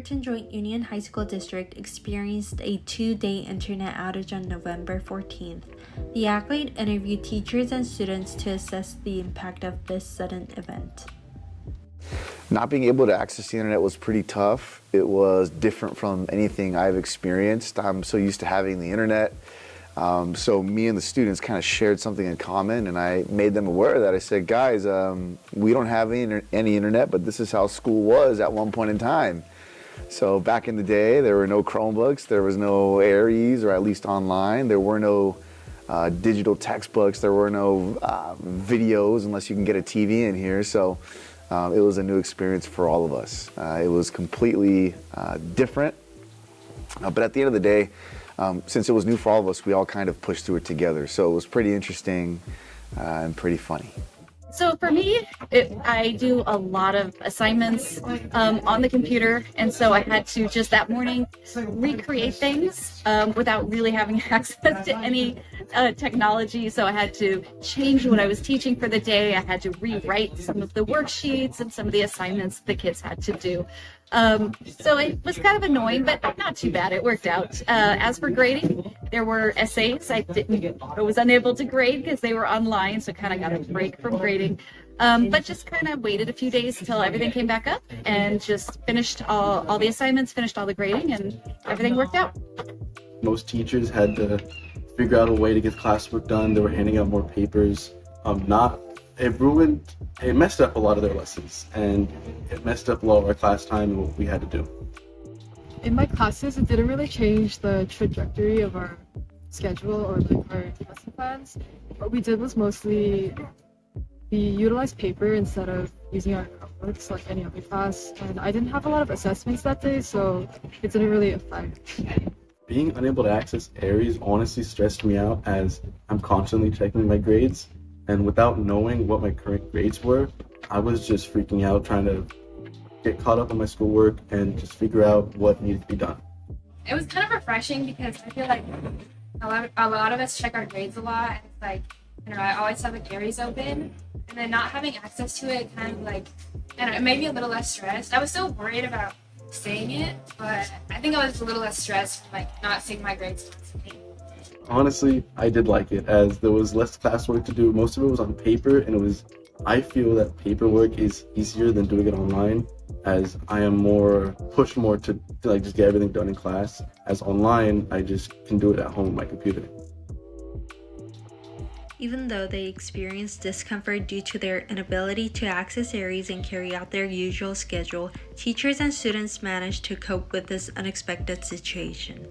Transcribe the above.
Fullerton Joint Union High School District experienced a 2-day internet outage on November 14th. The Accolade interviewed teachers and students to assess the impact of this sudden event. Not being able to access the internet was pretty tough. It was different from anything I've experienced. I'm so used to having the internet. So me and the students kind of shared something in common, and I made them aware of that. I said, guys, we don't have any internet, but this is how school was at one point in time. So back in the day, there were no Chromebooks, there was no Aries, or at least online. There were no digital textbooks, there were no videos unless you can get a TV in here. So it was a new experience for all of us. It was completely different, but at the end of the day, since it was new for all of us, we all kind of pushed through it together. So it was pretty interesting and pretty funny. So for me, I do a lot of assignments on the computer, and so I had to just that morning recreate things without really having access to any technology. So I had to change what I was teaching for the day. I had to rewrite some of the worksheets and some of the assignments the kids had to do. So it was kind of annoying, but not too bad. It worked out. As for grading, there were essays I was unable to grade because they were online, so kind of got a break from grading. But just kind of waited a few days until everything came back up and just finished all the assignments, finished all the grading, and everything worked out. Most teachers had to figure out a way to get classwork done. They were handing out more papers. It messed up a lot of their lessons, and it messed up a lot of our class time and what we had to do. In my classes, it didn't really change the trajectory of our schedule or like our lesson plans. What we did was mostly we utilized paper instead of using our notebooks like any other class, and I didn't have a lot of assessments that day, so it didn't really affect. Being unable to access Aries honestly stressed me out, as I'm constantly checking my grades, and without knowing what my current grades were, I was just freaking out trying to get caught up on my schoolwork and just figure out what needed to be done. It was kind of refreshing because I feel like a lot of us check our grades a lot, and it's like, I don't know, I always have the Aries open, and then not having access to it kind of like, I don't know, it made me a little less stressed. I was still worried about saying it, but I think I was a little less stressed from like not seeing my grades constantly. Honestly, I did like it, as there was less classwork to do. Most of it was on paper, and I feel that paperwork is easier than doing it online, as I am pushed more to like just get everything done in class. As online, I just can do it at home on my computer. Even though they experienced discomfort due to their inability to access Aries and carry out their usual schedule, teachers and students managed to cope with this unexpected situation.